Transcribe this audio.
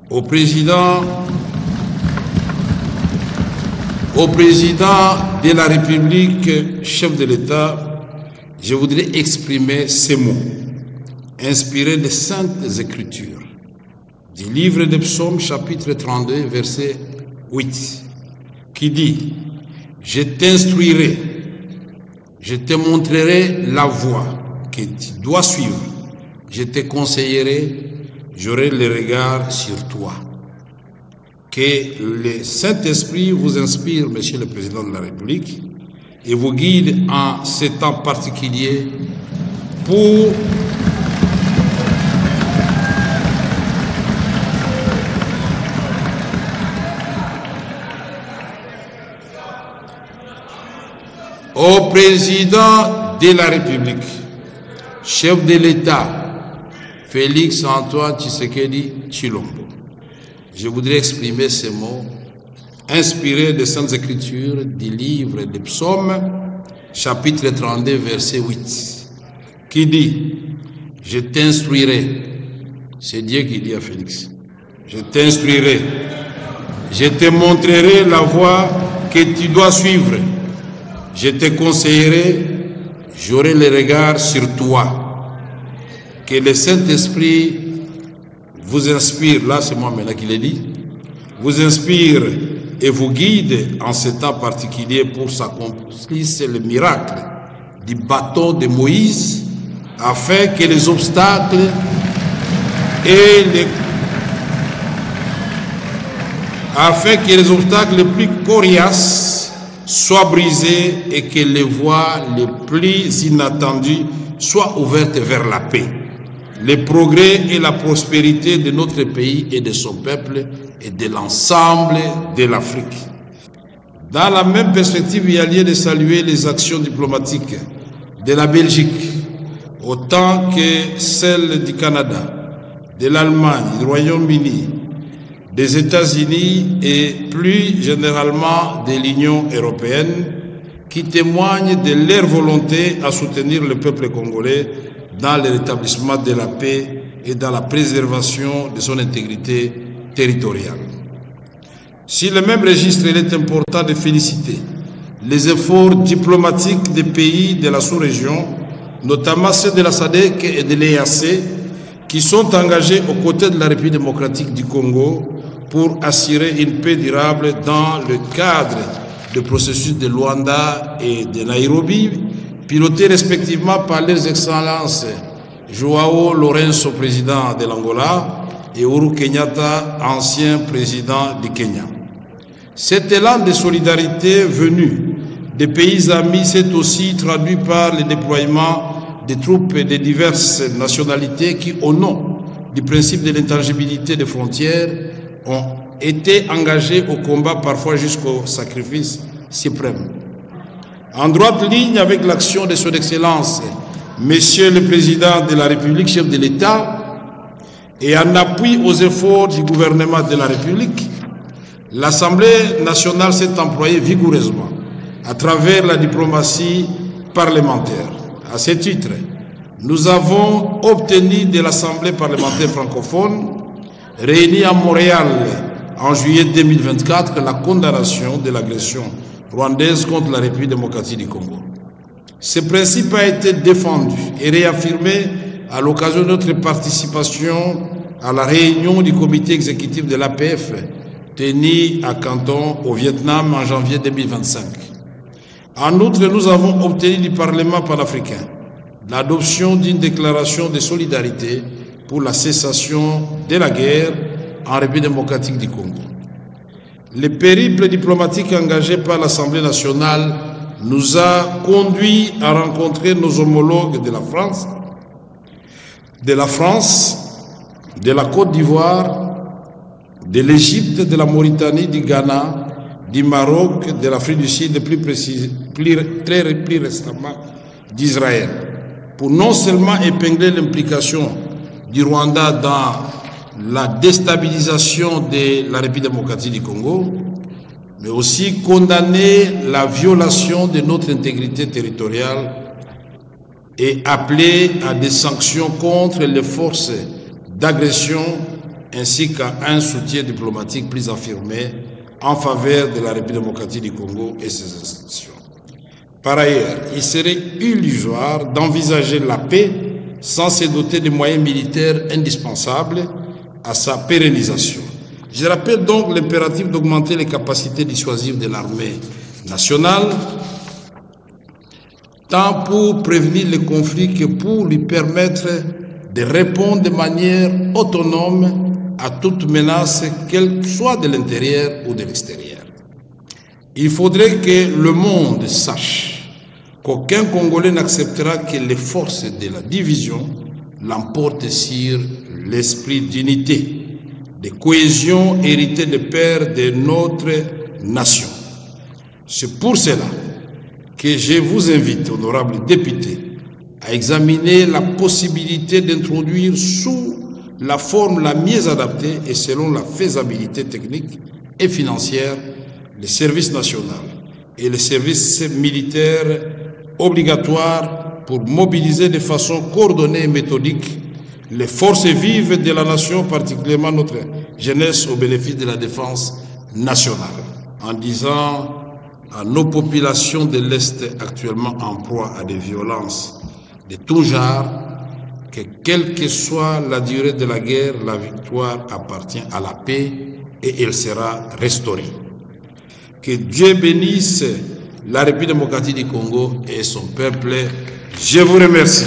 Au président de la République, chef de l'État, je voudrais exprimer ces mots, inspirés des Saintes Écritures, du livre des Psaumes, chapitre 32, verset 8, qui dit « Je t'instruirai, je te montrerai la voie que tu dois suivre, je te conseillerai, j'aurai le regard sur toi. » Que le Saint-Esprit vous inspire, Monsieur le Président de la République, et vous guide en ces temps particuliers pour au Président de la République, chef de l'État, Félix Antoine Tshisekedi Tshilombo. Je voudrais exprimer ces mots inspirés des Saintes Écritures du livre des Psaumes, chapitre 32, verset 8, qui dit « Je t'instruirai ». C'est Dieu qui dit à Félix « Je t'instruirai, je te montrerai la voie que tu dois suivre, je te conseillerai, j'aurai le regard sur toi. » Que le Saint-Esprit vous inspire, là c'est moi maintenant qui l'ai dit, vous inspire et vous guide en ce temps particulier pour s'accomplir le miracle du bâton de Moïse, afin que les obstacles les plus coriaces soient brisés et que les voies les plus inattendues soient ouvertes vers la paix, le progrès et la prospérité de notre pays et de son peuple et de l'ensemble de l'Afrique. Dans la même perspective, il y a lieu de saluer les actions diplomatiques de la Belgique, autant que celles du Canada, de l'Allemagne, du Royaume-Uni, des États-Unis et plus généralement de l'Union européenne, qui témoignent de leur volonté à soutenir le peuple congolais dans le rétablissement de la paix et dans la préservation de son intégrité territoriale. Sur le même registre, il est important de féliciter les efforts diplomatiques des pays de la sous-région, notamment ceux de la SADC et de l'EAC, qui sont engagés aux côtés de la République démocratique du Congo pour assurer une paix durable dans le cadre du processus de Luanda et de Nairobi, pilotés respectivement par leurs excellences Joao Lourenço, président de l'Angola, et Uhuru Kenyatta, ancien président du Kenya. Cet élan de solidarité venu des pays amis s'est aussi traduit par le déploiement des troupes de diverses nationalités qui, au nom du principe de l'intangibilité des frontières, ont été engagés au combat, parfois jusqu'au sacrifice suprême. En droite ligne avec l'action de son Excellence, Monsieur le Président de la République, chef de l'État, et en appui aux efforts du gouvernement de la République, l'Assemblée nationale s'est employée vigoureusement à travers la diplomatie parlementaire. À ce titre, nous avons obtenu de l'Assemblée parlementaire francophone, réunie à Montréal en juillet 2024, la condamnation de l'agression rwandaise contre la République démocratique du Congo. Ce principe a été défendu et réaffirmé à l'occasion de notre participation à la réunion du comité exécutif de l'APF tenue à Canton, au Vietnam, en janvier 2025. En outre, nous avons obtenu du Parlement panafricain l'adoption d'une déclaration de solidarité pour la cessation de la guerre en République démocratique du Congo. Le périple diplomatique engagé par l'Assemblée nationale nous a conduits à rencontrer nos homologues de la France, de la Côte d'Ivoire, de l'Égypte, de la Mauritanie, du Ghana, du Maroc, de l'Afrique du Sud, plus récemment d'Israël, pour non seulement épingler l'implication du Rwanda dans la déstabilisation de la République démocratique du Congo, mais aussi condamner la violation de notre intégrité territoriale et appeler à des sanctions contre les forces d'agression ainsi qu'à un soutien diplomatique plus affirmé en faveur de la République démocratique du Congo et ses institutions. Par ailleurs, il serait illusoire d'envisager la paix sans se doter des moyens militaires indispensables à sa pérennisation. Je rappelle donc l'impératif d'augmenter les capacités dissuasives de l'armée nationale, tant pour prévenir les conflits que pour lui permettre de répondre de manière autonome à toute menace, qu'elle soit de l'intérieur ou de l'extérieur. Il faudrait que le monde sache qu'aucun Congolais n'acceptera que les forces de la division l'emportent sur l'esprit d'unité, de cohésion hérité des pères de notre nation. C'est pour cela que je vous invite, honorables députés, à examiner la possibilité d'introduire sous la forme la mieux adaptée et selon la faisabilité technique et financière le service national et le service militaire obligatoire pour mobiliser de façon coordonnée et méthodique les forces vives de la nation, particulièrement notre jeunesse, au bénéfice de la défense nationale, en disant à nos populations de l'Est actuellement en proie à des violences de tout genre que quelle que soit la durée de la guerre, la victoire appartient à la paix et elle sera restaurée. Que Dieu bénisse la République démocratique du Congo et son peuple. Je vous remercie.